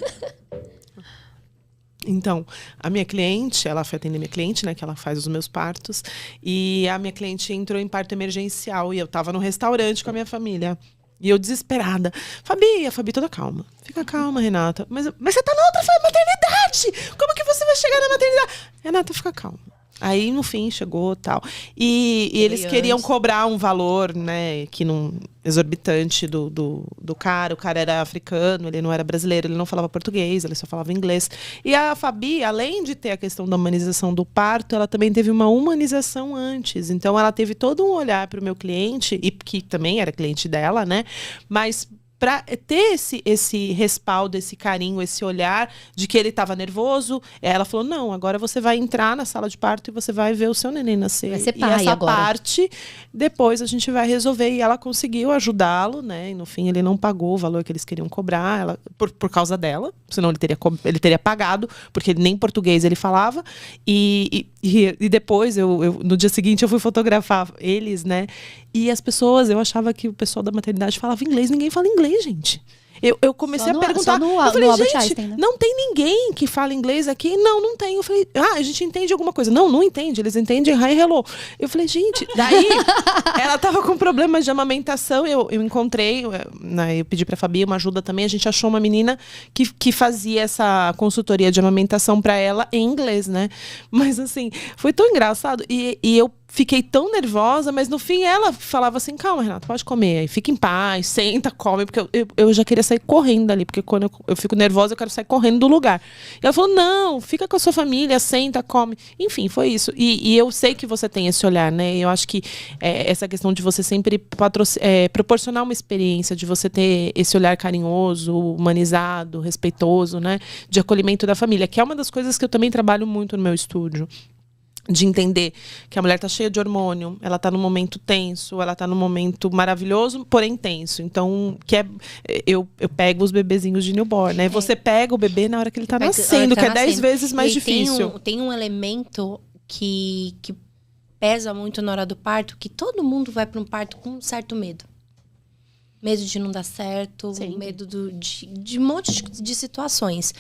Então, a minha cliente, ela foi atender minha cliente, né? Que ela faz os meus partos. E a minha cliente entrou em parto emergencial. E eu tava no restaurante com a minha família. E eu desesperada. A Fabi toda calma. Fica calma, Renata. Mas você tá na outra maternidade! Como que você vai chegar na maternidade? Renata, fica calma. Aí, no fim, chegou tal. E eles queriam cobrar um valor, né, que não exorbitante do cara. O cara era africano, ele não era brasileiro, ele não falava português, ele só falava inglês. E a Fabi, além de ter a questão da humanização do parto, ela também teve uma humanização antes. Então, ela teve todo um olhar para o meu cliente, e que também era cliente dela, né? Mas para ter esse respaldo, esse carinho, esse olhar de que ele estava nervoso, ela falou, não, agora você vai entrar na sala de parto e você vai ver o seu neném nascer. Vai ser pai e essa agora. parte, depois a gente vai resolver. E ela conseguiu ajudá-lo, né? E no fim ele não pagou o valor que eles queriam cobrar, por causa dela, senão ele teria pagado, porque nem português ele falava. E depois, no dia seguinte, eu fui fotografar eles, né? E as pessoas, eu achava que o pessoal da maternidade falava inglês, ninguém fala inglês, gente. Eu comecei a perguntar. Eu falei, gente, Einstein, né? Não tem ninguém que fala inglês aqui? Não tem. Eu falei, a gente entende alguma coisa. Não entende. Eles entendem hi, hello. Eu falei, gente, daí ela tava com problemas de amamentação. Eu encontrei, né, eu pedi pra Fabi uma ajuda também. A gente achou uma menina que fazia essa consultoria de amamentação pra ela em inglês, né? Mas assim, foi tão engraçado. E eu fiquei tão nervosa, mas no fim ela falava assim, calma, Renata, pode comer aí, fica em paz, senta, come, porque eu já queria sair correndo dali, porque quando eu fico nervosa, eu quero sair correndo do lugar. E ela falou, não, fica com a sua família, senta, come. Enfim, foi isso. E eu sei que você tem esse olhar, né? Eu acho que essa questão de você sempre proporcionar uma experiência, de você ter esse olhar carinhoso, humanizado, respeitoso, né? De acolhimento da família, que é uma das coisas que eu também trabalho muito no meu estúdio. De entender que a mulher tá cheia de hormônio, ela tá num momento tenso, ela tá num momento maravilhoso, porém tenso. Então, eu pego os bebezinhos de newborn, né? Você pega o bebê na hora que ele tá nascendo, que é 10 vezes mais difícil. Tem um elemento que pesa muito na hora do parto, que todo mundo vai para um parto com um certo medo. Medo de não dar certo, sim, medo de um monte de situações.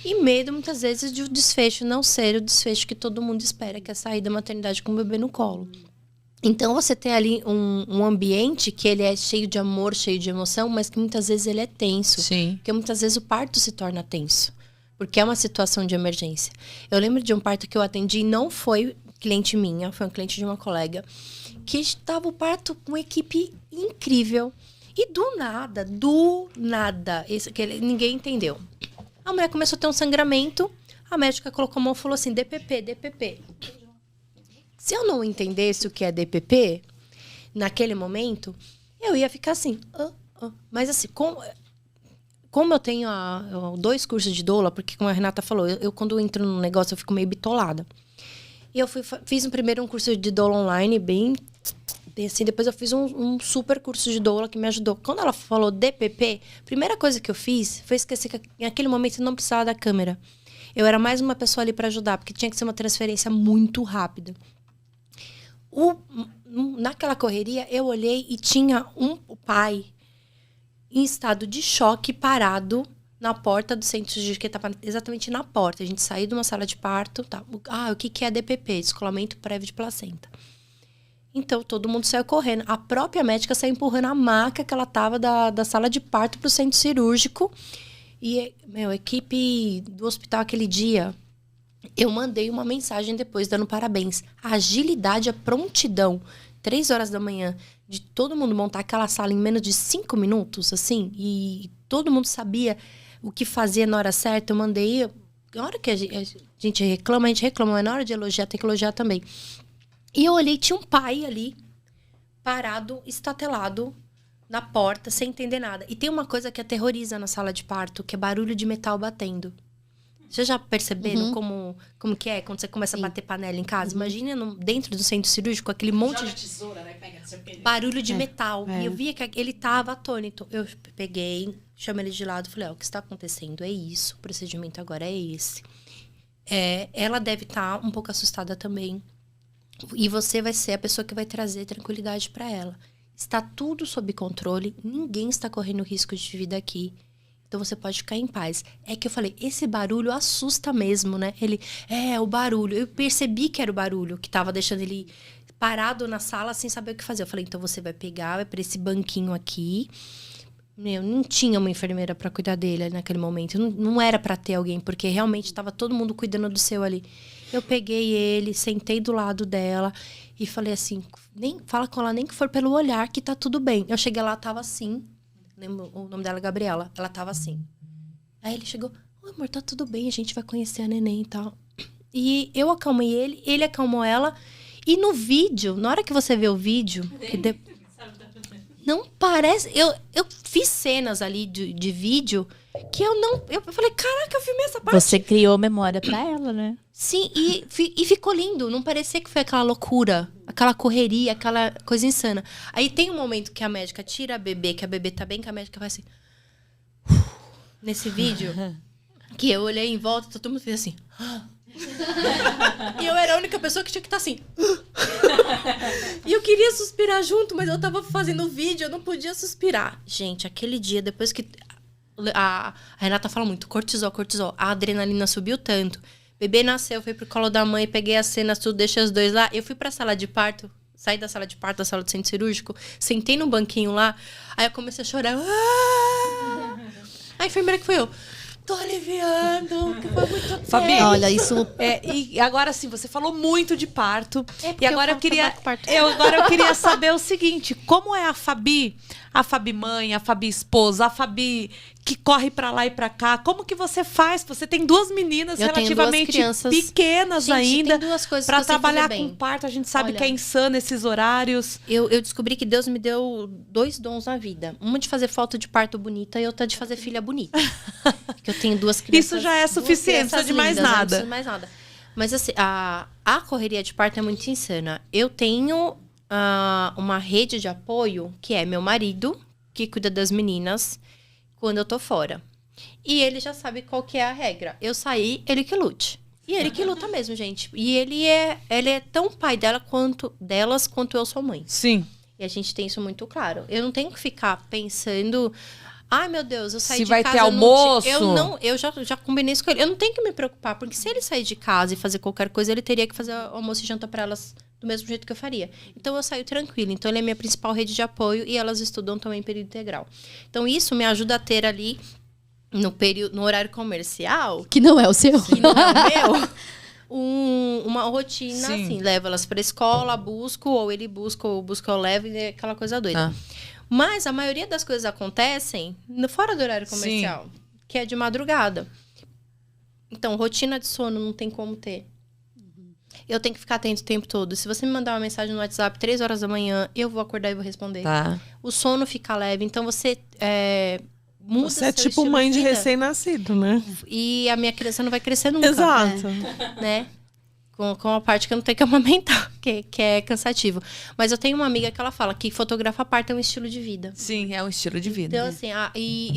E medo, muitas vezes, de o desfecho não ser o desfecho que todo mundo espera, que é sair da maternidade com o bebê no colo. Então, você tem ali um ambiente que ele é cheio de amor, cheio de emoção, mas que muitas vezes ele é tenso. Sim. Porque muitas vezes o parto se torna tenso. Porque é uma situação de emergência. Eu lembro de um parto que eu atendi, não foi cliente minha, foi um cliente de uma colega, que estava o parto com uma equipe incrível. E do nada, ninguém entendeu. A mulher começou a ter um sangramento, a médica colocou a mão e falou assim, DPP. Se eu não entendesse o que é DPP, naquele momento, eu ia ficar assim, Mas assim, como eu tenho 2 cursos de doula, porque como a Renata falou, eu quando eu entro num negócio eu fico meio bitolada. E eu fiz primeiro um curso de doula online, bem assim, depois eu fiz um super curso de doula que me ajudou. Quando ela falou DPP, a primeira coisa que eu fiz foi esquecer que naquele momento eu não precisava da câmera. Eu era mais uma pessoa ali para ajudar, porque tinha que ser uma transferência muito rápida. Naquela correria, eu olhei e tinha o pai em estado de choque, parado na porta do centro cirúrgico, que estava exatamente na porta. A gente saiu de uma sala de parto. Tá. O que é DPP? Descolamento prévio de placenta. Então, todo mundo saiu correndo. A própria médica saiu empurrando a maca que ela estava da sala de parto para o centro cirúrgico. E, a equipe do hospital aquele dia Eu mandei uma mensagem depois dando parabéns. A agilidade, a prontidão, 3 horas da manhã, de todo mundo montar aquela sala em menos de 5 minutos, assim, e todo mundo sabia o que fazer na hora certa. Eu mandei... Na hora que a gente reclama, mas na hora de elogiar, tem que elogiar também. E eu olhei, tinha um pai ali, parado, estatelado, na porta, sem entender nada. E tem uma coisa que aterroriza na sala de parto, que é barulho de metal batendo. Vocês já perceberam como que é quando você começa a bater panela em casa? Imagina dentro do centro cirúrgico, aquele monte de tesoura, né? Barulho de metal. E eu via que ele tava atônito. Eu peguei, chamei ele de lado e falei, o que está acontecendo é isso. O procedimento agora é esse. Ela deve estar um pouco assustada também. E você vai ser a pessoa que vai trazer tranquilidade para ela. Está tudo sob controle. Ninguém está correndo risco de vida aqui. Então, você pode ficar em paz. É que eu falei, esse barulho assusta mesmo, né? Ele, o barulho. Eu percebi que era o barulho que tava deixando ele parado na sala sem saber o que fazer. Eu falei, então você vai pegar, vai pra esse banquinho aqui. Meu, não tinha uma enfermeira pra cuidar dele naquele momento. Não era pra ter alguém, porque realmente tava todo mundo cuidando do seu ali. Eu peguei ele, sentei do lado dela e falei assim, fala com ela nem que for pelo olhar, que tá tudo bem. Eu cheguei lá, tava assim... O nome dela é Gabriela. Ela tava assim. Aí ele chegou. Amor, tá tudo bem. A gente vai conhecer a neném e tal. E eu acalmei ele. Ele acalmou ela. E no vídeo, na hora que você vê o vídeo... Não parece... Eu fiz cenas ali de vídeo que eu não... Eu falei, caraca, eu filmei essa parte. Você criou memória pra ela, né? Sim, e ficou lindo. Não parecia que foi aquela loucura, aquela correria, aquela coisa insana. Aí tem um momento que a médica tira a bebê, que a bebê tá bem, que a médica vai assim... Nesse vídeo, que eu olhei em volta, todo mundo fez assim... E eu era a única pessoa que tinha que estar assim. E eu queria suspirar junto, mas eu tava fazendo o vídeo, eu não podia suspirar. Gente, aquele dia, depois que... A Renata fala muito, cortisol. A adrenalina subiu tanto. Bebê nasceu, fui pro colo da mãe, peguei as cenas, tudo, deixei os dois lá. Eu fui pra sala de parto, saí da sala de parto, da sala do centro cirúrgico, sentei no banquinho lá, aí eu comecei a chorar. A enfermeira que foi eu. Tô aliviando, que foi muito tempo. Fabi, olha, isso... E agora sim, você falou muito de parto. porque E agora eu queria saber o seguinte, como é a Fabi mãe, a Fabi esposa, a Fabi que corre pra lá e pra cá, como que você faz? Você tem 2 meninas relativamente pequenas. Gente, ainda, tem 2 coisas pra trabalhar com parto, a gente sabe que é insano esses horários. Eu descobri que Deus me deu 2 dons na vida. Uma de fazer foto de parto bonita e outra de fazer filha bonita. Que eu tenho 2 crianças. Isso já é suficiente, não precisa de mais nada. Não precisa de mais nada. Mas assim, a correria de parto é muito insana. Eu tenho uma rede de apoio, que é meu marido, que cuida das meninas quando eu tô fora. E ele já sabe qual que é a regra. Eu saí, ele que lute. E ele que luta mesmo, gente. E ele é tão pai delas quanto eu sou mãe. Sim. E a gente tem isso muito claro. Eu não tenho que ficar pensando... Ai, meu Deus, eu saí se de vai casa... ter almoço. Eu já combinei isso com ele. Eu não tenho que me preocupar, porque se ele sair de casa e fazer qualquer coisa, ele teria que fazer almoço e janta para elas do mesmo jeito que eu faria. Então, eu saio tranquila. Então, ele é minha principal rede de apoio e elas estudam também em período integral. Então, isso me ajuda a ter ali, no horário comercial... Que não é o seu. Que não é o meu... uma rotina, Sim. assim, levo elas pra escola, busco, ou ele busca, ou busca, eu levo, e é aquela coisa doida. Mas a maioria das coisas acontecem fora do horário comercial, sim, que é de madrugada. Então, rotina de sono não tem como ter. Eu tenho que ficar atento o tempo todo. Se você me mandar uma mensagem no WhatsApp 3 horas da manhã, eu vou acordar e vou responder. Tá. O sono fica leve, então você muda Você é seu tipo estilo mãe de vida. recém-nascido, né? E a minha criança não vai crescer nunca. Exato. Né? Com a parte que eu não tenho que amamentar, que é cansativo. Mas eu tenho uma amiga que ela fala que fotografa parto é um estilo de vida. Sim, é um estilo de vida. Então, assim,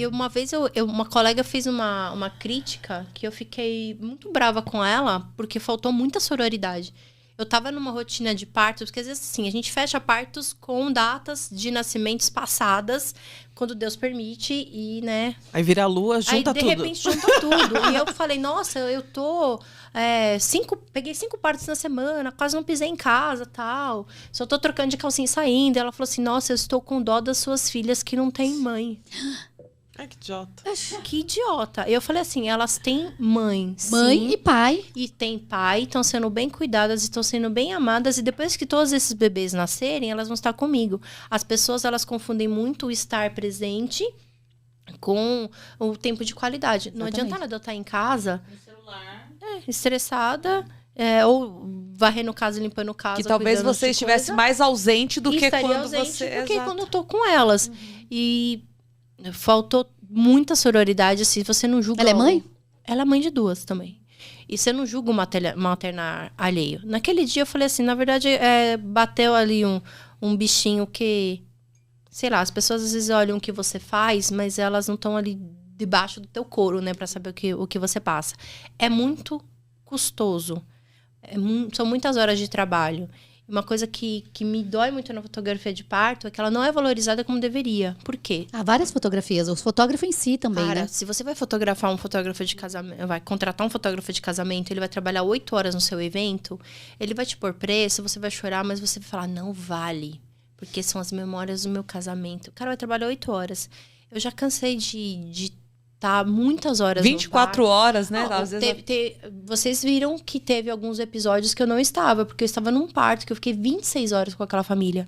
uma vez uma colega fez uma crítica que eu fiquei muito brava com ela, porque faltou muita sororidade. Eu tava numa rotina de partos, porque às vezes assim, a gente fecha partos com datas de nascimentos passadas, quando Deus permite, e, né... Aí vira a lua, junta tudo. Aí, de repente, junta tudo. E eu falei, nossa, eu tô... peguei 5 partos na semana, quase não pisei em casa, tal. Só tô trocando de calcinha e saindo. Ela falou assim, nossa, eu estou com dó das suas filhas que não têm mãe. Ai, que idiota. Que idiota. Eu falei assim, elas têm mãe. Mãe sim, e pai. e tem pai, estão sendo bem cuidadas, estão sendo bem amadas. E depois que todos esses bebês nascerem, elas vão estar comigo. As pessoas, elas confundem muito o estar presente com o tempo de qualidade. Não Exatamente. adianta nada eu estar em casa, No celular. estressada, ou varrendo casa, limpando casa. Que talvez cuidando você de estivesse coisa. mais ausente do E que estaria quando ausente você... do que Exato. quando eu tô com elas. E faltou muita sororidade, assim, você não julga... Ela é mãe? Ela é mãe de 2 também. E você não julga o maternar alheio. Naquele dia eu falei assim, na verdade, bateu ali um bichinho que... Sei lá, as pessoas às vezes olham o que você faz, mas elas não estão ali debaixo do teu couro, né? Pra saber o que você passa. É muito custoso. São muitas horas de trabalho. Uma coisa que me dói muito na fotografia de parto é que ela não é valorizada como deveria. Por quê? Há várias fotografias. Os fotógrafos em si também, Cara, né? se você vai fotografar um fotógrafo de casamento, vai contratar um fotógrafo de casamento, ele vai trabalhar 8 horas no seu evento, ele vai te pôr preço, você vai chorar, mas você vai falar, não vale. Porque são as memórias do meu casamento. O cara vai trabalhar 8 horas. Eu já cansei de estar muitas horas 24 horas, né? Não, Às vezes vocês viram que teve alguns episódios que eu não estava, porque eu estava num parto, que eu fiquei 26 horas com aquela família.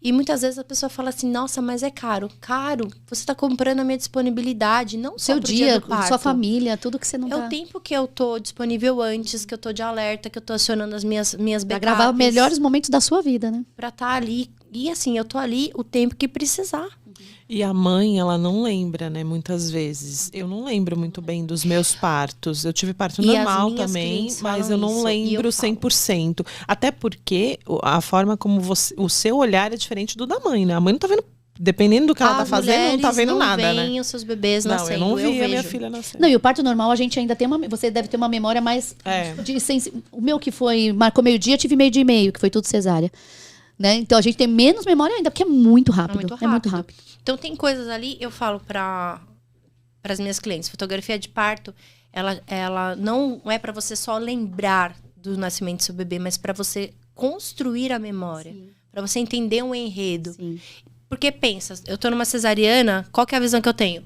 E muitas vezes a pessoa fala assim, nossa, mas é caro. Caro, você está comprando a minha disponibilidade, não só Seu pro dia, do parto. sua família, tudo que você não É tá... o tempo que eu tô disponível antes, que eu tô de alerta, que eu tô acionando as minhas Pra backups. gravar os melhores momentos da sua vida, né? Pra estar ali. E assim, eu tô ali o tempo que precisar. E a mãe, ela não lembra, né? Muitas vezes. Eu não lembro muito bem dos meus partos. Eu tive parto E as normal minhas também, clientes mas falam eu não isso, e eu lembro falo. 100%. Até porque a forma como o seu olhar é diferente do da mãe, né? A mãe não tá vendo, dependendo do que ela tá As fazendo, não tá mulheres vendo não nada, veem né? os seus bebês Não, nascendo. eu não vi a minha vejo. filha nascer. Não, e o parto normal a gente ainda tem uma... Você deve ter uma memória mais... O meu que foi... Marcou meio-dia, eu tive meio-dia e meio, que foi tudo cesárea. Né? Então a gente tem menos memória ainda, porque é muito rápido. É muito rápido. Então tem coisas ali, eu falo para as minhas clientes, fotografia de parto, ela não é para você só lembrar do nascimento do seu bebê, mas para você construir a memória, para você entender um enredo. Sim. Porque pensa, eu tô numa cesariana, qual que é a visão que eu tenho?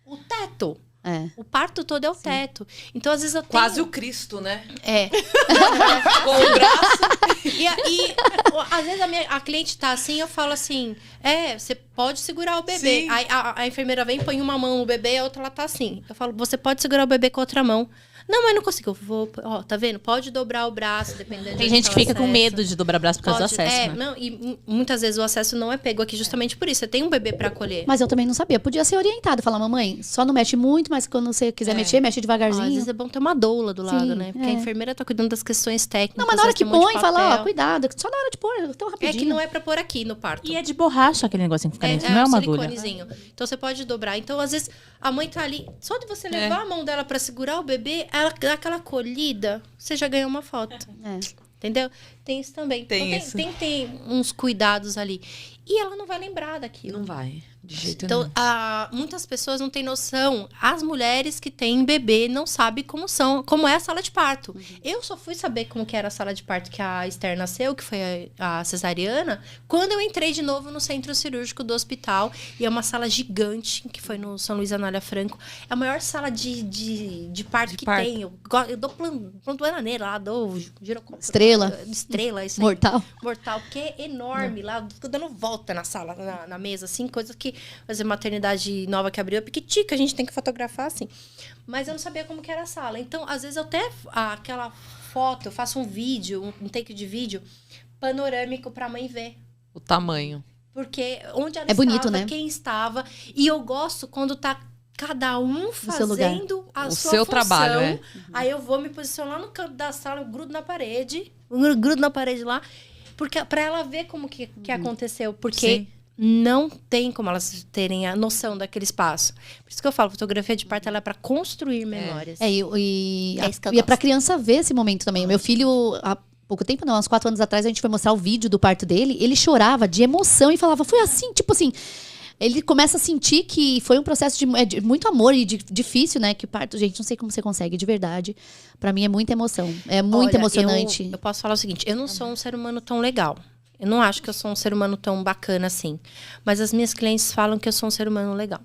O teto. É. O parto todo é o teto. Então, às vezes, eu tenho... quase o Cristo, né? É. Com o braço. E às vezes a cliente tá assim, eu falo assim, você pode segurar o bebê. Sim. Aí a enfermeira vem, põe uma mão no bebê, a outra ela tá assim. Eu falo, você pode segurar o bebê com a outra mão. Não, mas não consigo. Eu vou, tá vendo? Pode dobrar o braço, dependendo Tem de gente que onde fica tá o com acesso. medo de dobrar braço por causa do acesso, né? Não, e muitas vezes o acesso não é pego aqui justamente por isso. Você tem um bebê pra acolher. Mas eu também não sabia. Podia ser orientado. Falar, mamãe, só não mexe muito, mas quando você quiser mexer, mexe Às devagarzinho. vezes é bom ter uma doula do lado, Sim, né? Porque a enfermeira tá cuidando das questões técnicas. Não, mas na hora às que vezes tem um monte põe, de fala, ó, papel. cuidado. Só na hora de pôr, tão rapidinho. É que não é pra pôr aqui no parto. E é de borracha aquele negocinho que fica dentro, não é um uma agulha. siliconezinho. Então você pode dobrar. Então, às vezes, a mãe tá ali, só de você levar a mão dela pra segurar o bebê, ela dá aquela acolhida, você já ganhou uma foto. É. Entendeu? Tem isso também. Tem então, isso. tem que ter uns cuidados ali. E ela não vai lembrar daquilo. Não vai, de jeito Então, nenhum. muitas pessoas não têm noção. As mulheres que têm bebê não sabem como é a sala de parto. Eu só fui saber como que era a sala de parto que a Esther nasceu, que foi a cesariana, quando eu entrei de novo no centro cirúrgico do hospital. E é uma sala gigante, que foi no São Luís Anália Franco. É a maior sala de parto que parto. tem. Eu dou plantoananeira lá, dou girocóptero. Estrela, isso aí. Mortal, porque é enorme lá. Fico dando volta na sala, na mesa, assim. Coisa que... Fazer maternidade nova que abriu é piquitica, a gente tem que fotografar, assim. Mas eu não sabia como que era a sala. Então, às vezes, eu até... Aquela foto, eu faço um vídeo, um take de vídeo panorâmico pra mãe ver. O tamanho. Porque onde ela É bonito, estava, né? quem estava. E eu gosto quando tá cada um seu lugar. fazendo a O sua seu função. trabalho, Aí eu vou me posicionar no canto da sala, eu grudo na parede. Grudo na parede lá. Porque, pra ela ver como que aconteceu. Porque Sim. não tem como elas terem a noção daquele espaço. Por isso que eu falo, fotografia de parto ela é pra construir memórias. É, e É isso que eu é pra gosto. criança ver esse momento também. O meu filho, há pouco tempo, não, uns 4 anos atrás, a gente foi mostrar o vídeo do parto dele. Ele chorava de emoção e falava, foi assim, tipo assim. Ele começa a sentir que foi um processo de muito amor e difícil, né? Que parto, gente, não sei como você consegue, de verdade. Pra mim é muita emoção. É muito Olha, emocionante. Eu posso falar o seguinte, eu não sou um ser humano tão legal. Eu não acho que eu sou um ser humano tão bacana assim. Mas as minhas clientes falam que eu sou um ser humano legal.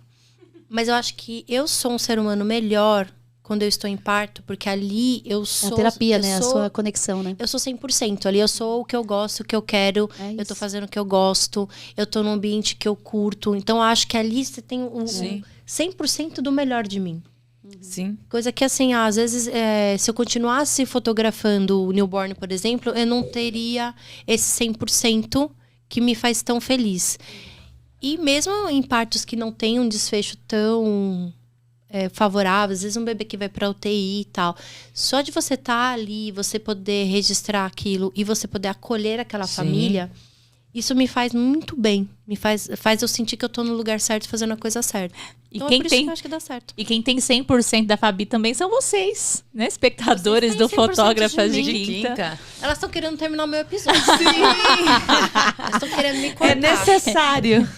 Mas eu acho que eu sou um ser humano melhor quando eu estou em parto, porque ali eu sou... É a terapia, né? A sua conexão, né? Eu sou 100% ali. Eu sou o que eu gosto, o que eu quero. Eu tô fazendo o que eu gosto. Eu tô num ambiente que eu curto. Então, eu acho que ali você tem o 100% do melhor de mim. Sim. Coisa que, assim, às vezes, se eu continuasse fotografando o newborn, por exemplo, eu não teria esse 100% que me faz tão feliz. E mesmo em partos que não tem um desfecho tão favorável, às vezes um bebê que vai pra UTI e tal, só de você estar ali, você poder registrar aquilo e você poder acolher aquela família, isso me faz muito bem. Me faz eu sentir que eu tô no lugar certo, fazendo a coisa certa. E Então, quem por isso tem, que eu acho que dá certo. E quem tem 100% da Fabi também são vocês, né? Espectadores do Fotógrafas de Quinta. Elas estão querendo terminar o meu episódio. Elas estão querendo me cortar. É necessário.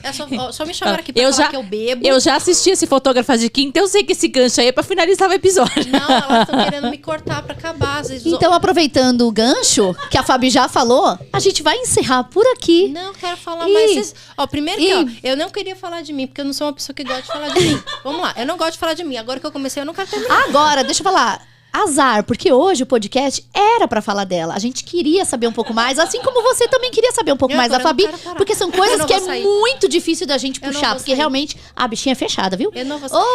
Só me chamaram aqui pra falar que eu bebo. Eu já assisti esse Fotógrafas de Quinta, eu sei que esse gancho aí é pra finalizar o episódio. Não, elas estão querendo me cortar pra acabar. Então, aproveitando o gancho que a Fabi já falou, a gente vai encerrar por aqui. Não, quero falar mais. Primeiro que, eu não queria falar de mim, porque eu não sou uma pessoa que gosta de falar de mim. Vamos lá, eu não gosto de falar de mim. Agora que eu comecei, eu não quero terminar. Agora, deixa eu falar. Azar, porque hoje o podcast era pra falar dela. A gente queria saber um pouco mais, assim como você também queria saber um pouco mais da Fabi, porque são coisas que é muito difícil da gente puxar, porque realmente a bichinha é fechada, viu?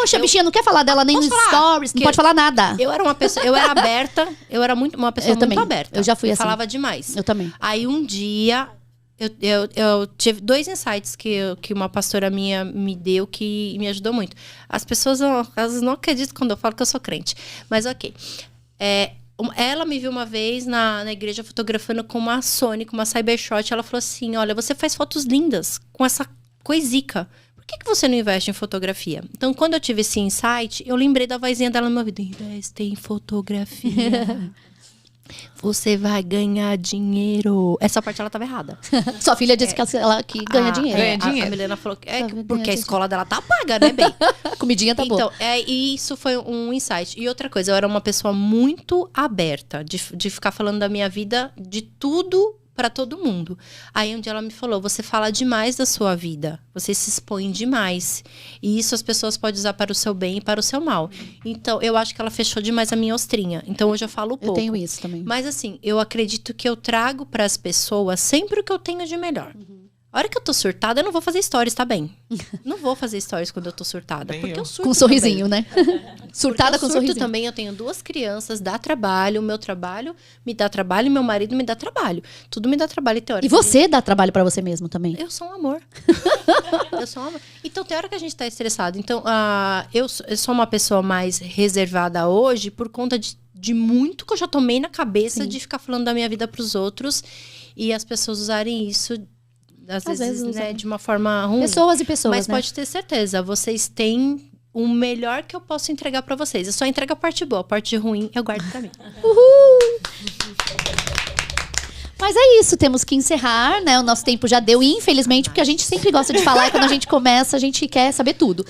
Oxe, a bichinha não quer falar dela nem nos stories, não pode falar nada. Eu era uma pessoa, eu era aberta, eu era uma pessoa muito aberta. Eu já fui assim. Falava demais. Eu também. Aí um dia eu tive 2 insights que uma pastora minha me deu que me ajudou muito. As pessoas elas não acreditam quando eu falo que eu sou crente. Mas ok. Ela me viu uma vez na igreja fotografando com uma Sony, com uma Cybershot. Ela falou assim, olha, você faz fotos lindas com essa coisica. Por que você não investe em fotografia? Então, quando eu tive esse insight, eu lembrei da vozinha dela no meu ouvido. Investe em fotografia. Você vai ganhar dinheiro. Essa parte ela tava errada. Sua filha disse que ela ganha dinheiro. Ganha dinheiro. A Milena falou que porque a escola dela tá paga, né, bem? Comidinha tá boa. Então, isso foi um insight. E outra coisa, eu era uma pessoa muito aberta de ficar falando da minha vida, de tudo pra todo mundo. Aí um dia ela me falou, você fala demais da sua vida, você se expõe demais, e isso as pessoas podem usar para o seu bem e para o seu mal. Então, eu acho que ela fechou demais a minha ostrinha. Então, hoje eu falo pouco. Eu tenho isso também. Mas assim, eu acredito que eu trago para as pessoas sempre o que eu tenho de melhor. A hora que eu tô surtada, eu não vou fazer stories, tá bem? Não vou fazer stories quando eu tô surtada. Porque eu surto com um sorrisinho, também. né? Surtada com um sorrisinho. Também, eu tenho 2 crianças, dá trabalho. O meu trabalho me dá trabalho, meu marido me dá trabalho. Tudo me dá trabalho, teórico. E você dá trabalho pra você mesmo também? Eu sou um amor. Eu sou um amor. Então, tem hora que a gente tá estressado. Então, eu sou uma pessoa mais reservada hoje por conta de muito que eu já tomei na cabeça de ficar falando da minha vida pros outros. E as pessoas usarem isso... Às vezes né, de uma forma ruim. Pessoas e pessoas, mas pode ter certeza, vocês têm o melhor que eu posso entregar pra vocês. Eu só entrego a parte boa, a parte ruim eu guardo pra mim. Uhul! Mas é isso, temos que encerrar, né? O nosso tempo já deu, infelizmente, porque a gente sempre gosta de falar e quando a gente começa, a gente quer saber tudo.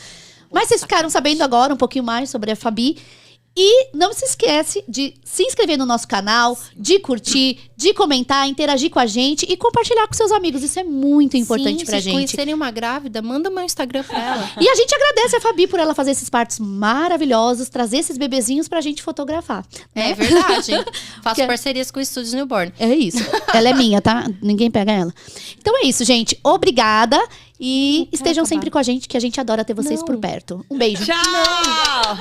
Mas vocês ficaram sabendo agora um pouquinho mais sobre a Fabi. E não se esquece de se inscrever no nosso canal, de curtir, de comentar, interagir com a gente e compartilhar com seus amigos. Isso é muito importante pra gente. Se conhecerem uma grávida, manda meu Instagram pra ela. E a gente agradece a Fabi por ela fazer esses partos maravilhosos, trazer esses bebezinhos pra gente fotografar. Né? É verdade, hein? Faço parcerias com o Estúdios Newborn. É isso. Ela é minha, tá? Ninguém pega ela. Então é isso, gente. Obrigada. E estejam sempre com a gente, que a gente adora ter vocês por perto. Um beijo. Tchau!